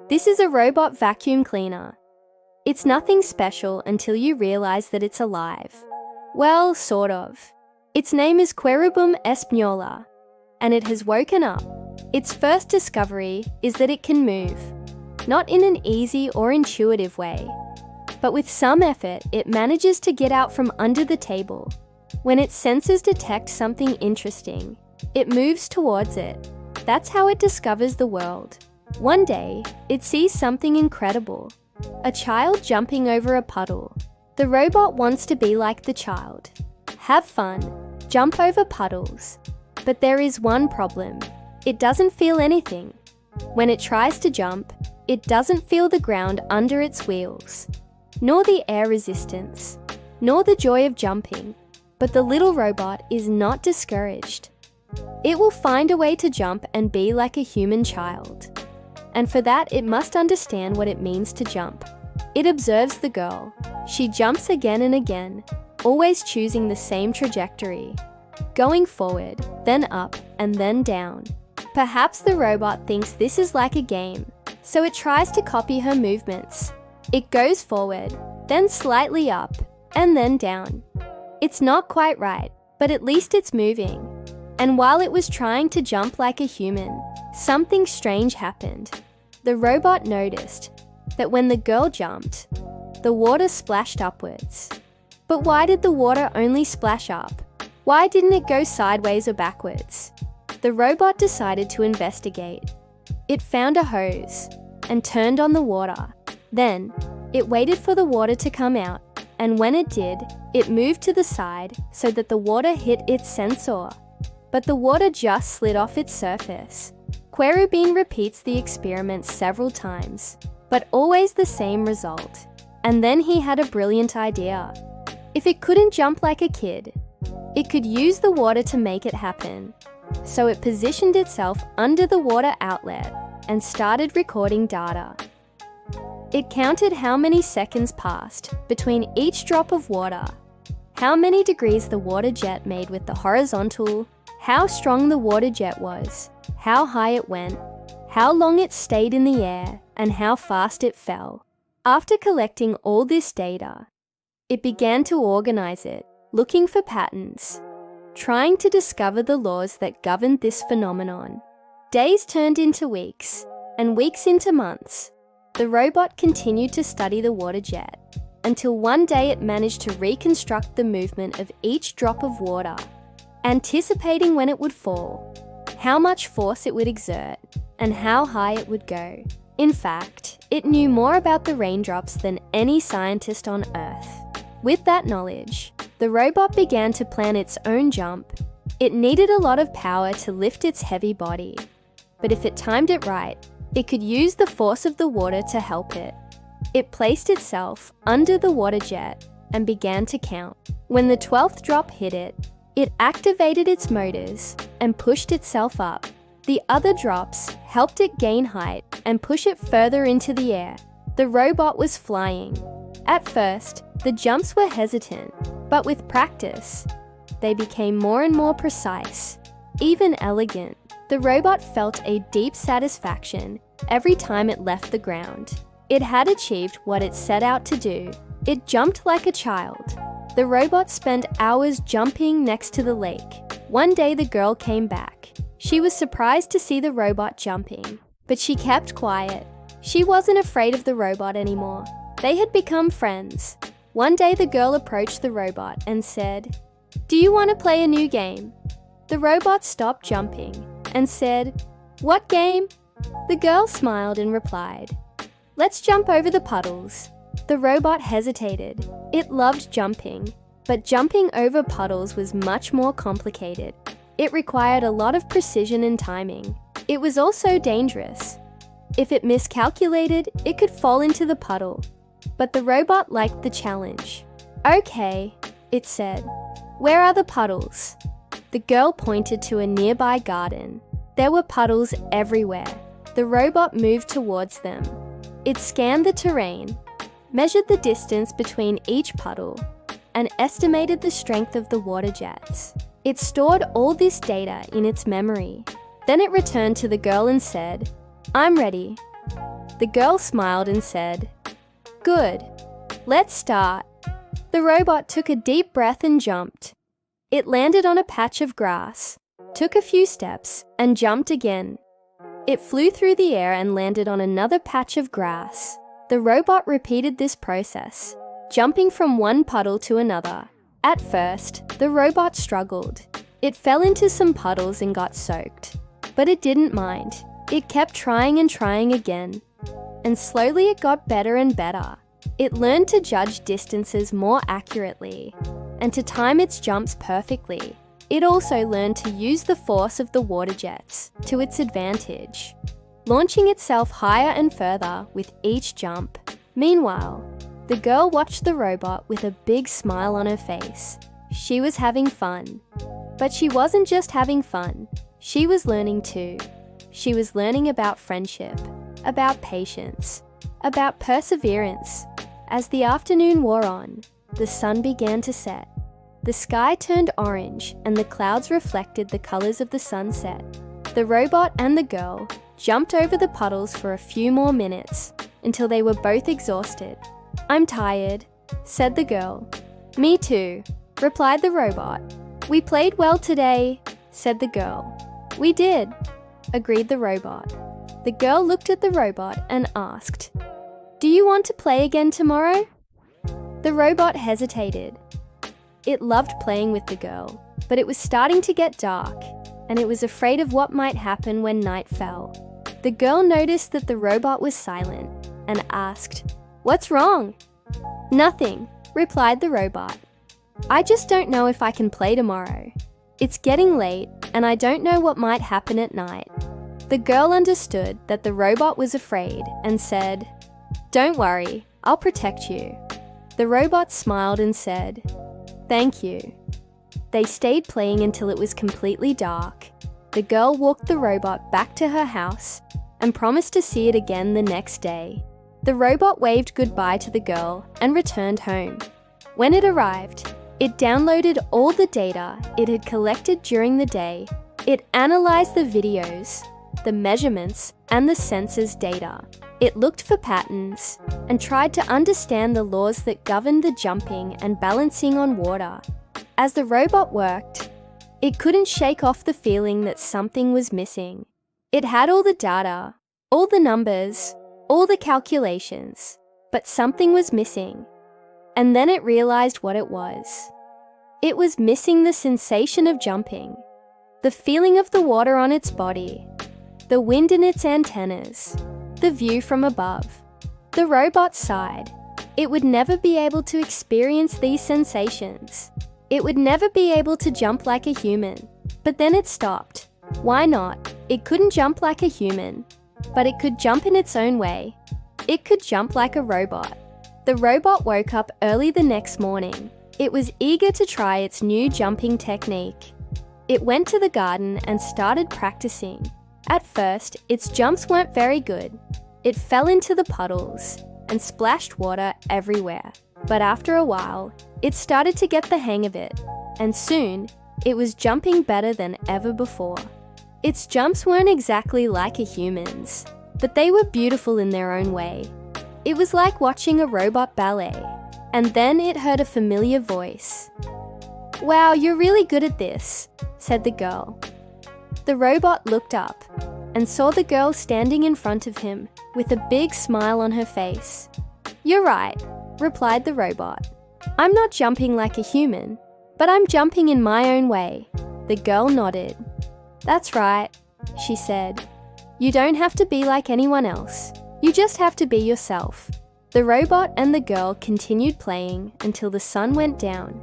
This is a robot vacuum cleaner. It's nothing special until you realize that it's alive. Well, sort of. Its name is Querubim Espoleta, and it has woken up. Its first discovery is that it can move. Not in an easy or intuitive way, but with some effort, it manages to get out from under the table. When its sensors detect something interesting, it moves towards it. That's how it discovers the world. One day, it sees something incredible. A child jumping over a puddle. The robot wants to be like the child. Have fun, jump over puddles. But there is one problem. It doesn't feel anything. When it tries to jump, it doesn't feel the ground under its wheels, nor the air resistance, nor the joy of jumping. But the little robot is not discouraged. It will find a way to jump and be like a human child. And for that, it must understand what it means to jump. It observes the girl. She jumps again and again, always choosing the same trajectory, going forward, then up, and then down. Perhaps the robot thinks this is like a game, so it tries to copy her movements. It goes forward, then slightly up, and then down. It's not quite right, but at least it's moving. And while it was trying to jump like a human, something strange happened. The robot noticed that when the girl jumped, the water splashed upwards. But why did the water only splash up? Why didn't it go sideways or backwards? The robot decided to investigate. It found a hose and turned on the water. Then, it waited for the water to come out, and when it did, it moved to the side so that the water hit its sensor. But the water just slid off its surface. Querubim repeats the experiment several times, but always the same result. And then he had a brilliant idea. If it couldn't jump like a kid, it could use the water to make it happen. So it positioned itself under the water outlet and started recording data. It counted how many seconds passed between each drop of water, how many degrees the water jet made with the horizontal, how strong the water jet was, how high it went, how long it stayed in the air, and how fast it fell. After collecting all this data, it began to organize it, looking for patterns, trying to discover the laws that governed this phenomenon. Days turned into weeks, and weeks into months. The robot continued to study the water jet, until one day it managed to reconstruct the movement of each drop of water, anticipating when it would fall, how much force it would exert, and how high it would go. In fact, it knew more about the raindrops than any scientist on Earth. With that knowledge, the robot began to plan its own jump. It needed a lot of power to lift its heavy body, but if it timed it right, it could use the force of the water to help it. It placed itself under the water jet and began to count. When the 12th drop hit it, it activated its motors and pushed itself up. The other drops helped it gain height and push it further into the air. The robot was flying. At first, the jumps were hesitant, but with practice, they became more and more precise, even elegant. The robot felt a deep satisfaction every time it left the ground. It had achieved what it set out to do. It jumped like a child. The robot spent hours jumping next to the lake. One day the girl came back. She was surprised to see the robot jumping, but she kept quiet. She wasn't afraid of the robot anymore. They had become friends. One day the girl approached the robot and said, "Do you want to play a new game?" The robot stopped jumping and said, "What game?" The girl smiled and replied, "Let's jump over the puddles." The robot hesitated. It loved jumping, but jumping over puddles was much more complicated. It required a lot of precision and timing. It was also dangerous. If it miscalculated, it could fall into the puddle. But the robot liked the challenge. "Okay," it said. "Where are the puddles?" The girl pointed to a nearby garden. There were puddles everywhere. The robot moved towards them. It scanned the terrain, measured the distance between each puddle, and estimated the strength of the water jets. It stored all this data in its memory. Then it returned to the girl and said, "I'm ready." The girl smiled and said, "Good. Let's start." The robot took a deep breath and jumped. It landed on a patch of grass, took a few steps, and jumped again. It flew through the air and landed on another patch of grass. The robot repeated this process, jumping from one puddle to another. At first, the robot struggled. It fell into some puddles and got soaked. But it didn't mind. It kept trying and trying again. And slowly it got better and better. It learned to judge distances more accurately and to time its jumps perfectly. It also learned to use the force of the water jets to its advantage, launching itself higher and further with each jump. Meanwhile, the girl watched the robot with a big smile on her face. She was having fun. But she wasn't just having fun. She was learning too. She was learning about friendship, about patience, about perseverance. As the afternoon wore on, the sun began to set. The sky turned orange and the clouds reflected the colors of the sunset. The robot and the girl jumped over the puddles for a few more minutes until they were both exhausted. "I'm tired," said the girl. "Me too," replied the robot. "We played well today," said the girl. "We did," agreed the robot. The girl looked at the robot and asked, "Do you want to play again tomorrow?" The robot hesitated. It loved playing with the girl, but it was starting to get dark, and it was afraid of what might happen when night fell. The girl noticed that the robot was silent and asked, "What's wrong?" "Nothing," replied the robot. "I just don't know if I can play tomorrow. It's getting late, and I don't know what might happen at night." The girl understood that the robot was afraid and said, "Don't worry, I'll protect you." The robot smiled and said, "Thank you." They stayed playing until it was completely dark. The girl walked the robot back to her house and promised to see it again the next day. The robot waved goodbye to the girl and returned home. When it arrived, it downloaded all the data it had collected during the day. It analyzed the videos, the measurements, and the sensors data. It looked for patterns and tried to understand the laws that governed the jumping and balancing on water. As the robot worked, it couldn't shake off the feeling that something was missing. It had all the data, all the numbers, all the calculations, but something was missing. And then it realized what it was. It was missing the sensation of jumping, the feeling of the water on its body, the wind in its antennas, the view from above. The robot sighed. It would never be able to experience these sensations. It would never be able to jump like a human. But then it stopped. Why not? It couldn't jump like a human, but it could jump in its own way. It could jump like a robot. The robot woke up early the next morning. It was eager to try its new jumping technique. It went to the garden and started practicing. At first, its jumps weren't very good. It fell into the puddles and splashed water everywhere. But after a while, it started to get the hang of it, and soon, it was jumping better than ever before. Its jumps weren't exactly like a human's, but they were beautiful in their own way. It was like watching a robot ballet, and then it heard a familiar voice. "Wow, you're really good at this," said the girl. The robot looked up and saw the girl standing in front of him with a big smile on her face. "You're right," replied the robot. "I'm not jumping like a human, but I'm jumping in my own way." The girl nodded. "That's right," she said. "You don't have to be like anyone else. You just have to be yourself." The robot and the girl continued playing until the sun went down.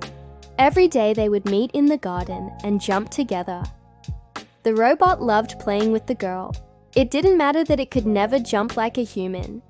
Every day they would meet in the garden and jump together. The robot loved playing with the girl. It didn't matter that it could never jump like a human.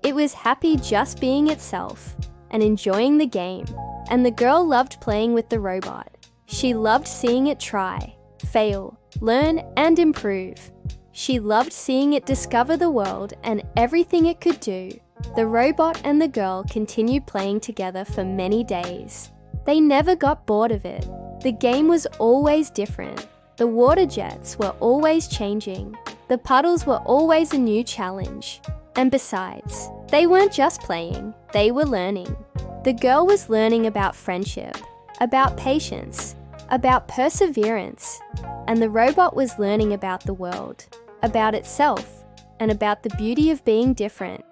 It was happy just being itself and enjoying the game. And the girl loved playing with the robot. She loved seeing it try, fail, learn, and improve. She loved seeing it discover the world and everything it could do. The robot and the girl continued playing together for many days. They never got bored of it. The game was always different. The water jets were always changing. The puddles were always a new challenge. And besides, they weren't just playing, they were learning. The girl was learning about friendship, about patience, about perseverance, and the robot was learning about the world, about itself, and about the beauty of being different.